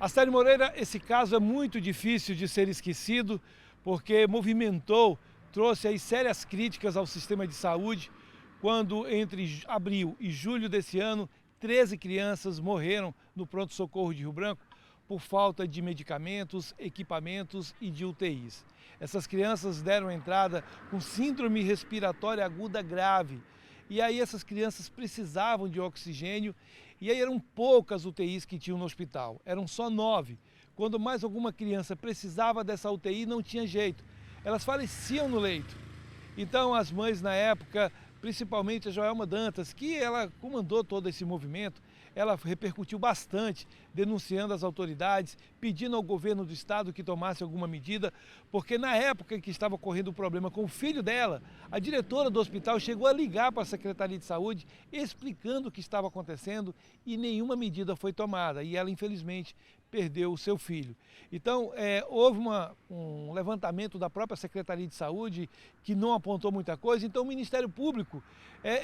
Astério Moreira, esse caso é muito difícil de ser esquecido, porque trouxe aí sérias críticas ao sistema de saúde, quando entre abril e julho desse ano, 13 crianças morreram no pronto-socorro de Rio Branco por falta de medicamentos, equipamentos e de UTIs. Essas crianças deram entrada com síndrome respiratória aguda grave. E aí essas crianças precisavam de oxigênio e aí eram poucas UTIs que tinham no hospital, eram só 9. Quando mais alguma criança precisava dessa UTI, não tinha jeito, elas faleciam no leito. Então as mães na época, principalmente a Joelma Dantas, que ela comandou todo esse movimento, ela repercutiu bastante, denunciando as autoridades, pedindo ao governo do estado que tomasse alguma medida, porque na época em que estava ocorrendo o problema com o filho dela, a diretora do hospital chegou a ligar para a Secretaria de Saúde explicando o que estava acontecendo e nenhuma medida foi tomada e ela infelizmente perdeu o seu filho. Então houve um levantamento da própria Secretaria de Saúde que não apontou muita coisa, então o Ministério Público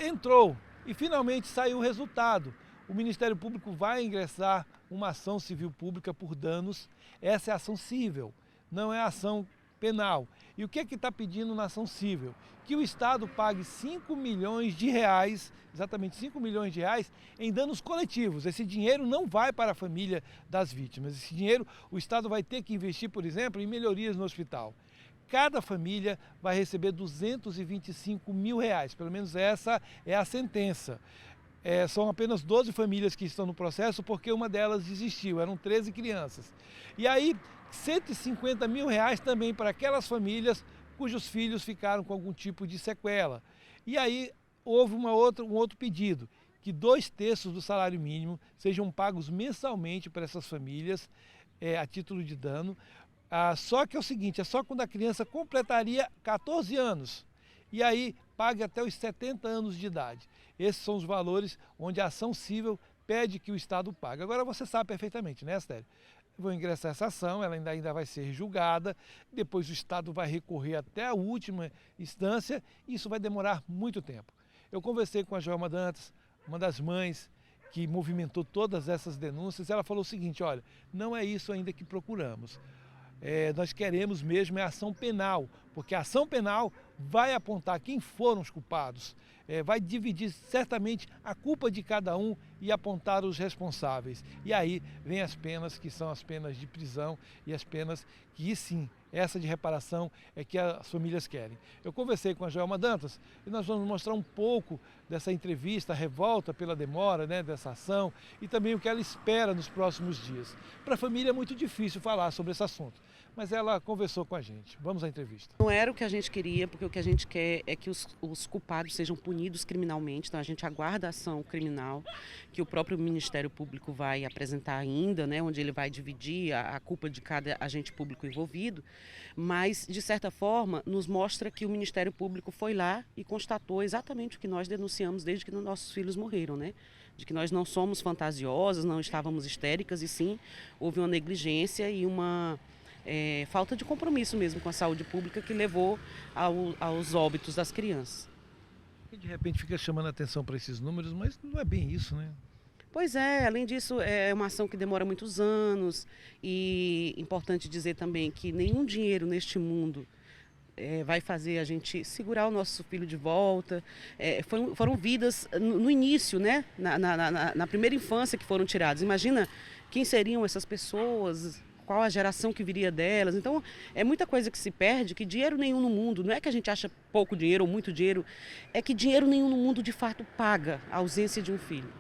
entrou e finalmente saiu o resultado. O Ministério Público vai ingressar uma ação civil pública por danos. Essa é a ação civil, não é a ação penal. E o que é que está pedindo na ação civil? Que o Estado pague 5 milhões de reais, exatamente 5 milhões de reais, em danos coletivos. Esse dinheiro não vai para a família das vítimas. Esse dinheiro o Estado vai ter que investir, por exemplo, em melhorias no hospital. Cada família vai receber 225 mil reais, pelo menos essa é a sentença. São apenas 12 famílias que estão no processo porque uma delas desistiu, eram 13 crianças. E aí, 150 mil reais também para aquelas famílias cujos filhos ficaram com algum tipo de sequela. E aí houve um outro pedido, que 2/3 do salário mínimo sejam pagos mensalmente para essas famílias a título de dano. Só que é o seguinte, é só quando a criança completaria 14 anos. E aí pague até os 70 anos de idade. Esses são os valores onde a ação civil pede que o Estado pague. Agora você sabe perfeitamente, né, Astério? Vou ingressar essa ação, ela ainda vai ser julgada, depois o Estado vai recorrer até a última instância e isso vai demorar muito tempo. Eu conversei com a Joelma Dantas, uma das mães que movimentou todas essas denúncias, ela falou o seguinte, olha, não é isso ainda que procuramos. Nós queremos mesmo a ação penal, porque a ação penal vai apontar quem foram os culpados, vai dividir certamente a culpa de cada um e apontar os responsáveis. E aí vem as penas que são as penas de prisão e as penas que sim, essa de reparação é que as famílias querem. Eu conversei com a Joelma Dantas e nós vamos mostrar um pouco dessa entrevista, a revolta pela demora, né, dessa ação e também o que ela espera nos próximos dias. Para a família é muito difícil falar sobre esse assunto, mas ela conversou com a gente. Vamos à entrevista. Não era o que a gente queria, porque o que a gente quer é que os culpados sejam punidos criminalmente, então a gente aguarda a ação criminal que o próprio Ministério Público vai apresentar ainda, né, onde ele vai dividir a culpa de cada agente público envolvido, mas de certa forma nos mostra que o Ministério Público foi lá e constatou exatamente o que nós denunciamos desde que nossos filhos morreram, né? De que nós não somos fantasiosas, não estávamos histéricas e sim houve uma negligência e uma falta de compromisso mesmo com a saúde pública que levou aos óbitos das crianças. E de repente fica chamando a atenção para esses números, mas não é bem isso, né? Pois é, além disso é uma ação que demora muitos anos e importante dizer também que nenhum dinheiro neste mundo vai fazer a gente segurar o nosso filho de volta. Foram vidas no início, né? Na primeira infância que foram tiradas. Imagina quem seriam essas pessoas, qual a geração que viria delas. Então, é muita coisa que se perde, que dinheiro nenhum no mundo, não é que a gente acha pouco dinheiro ou muito dinheiro, é que dinheiro nenhum no mundo de fato paga a ausência de um filho.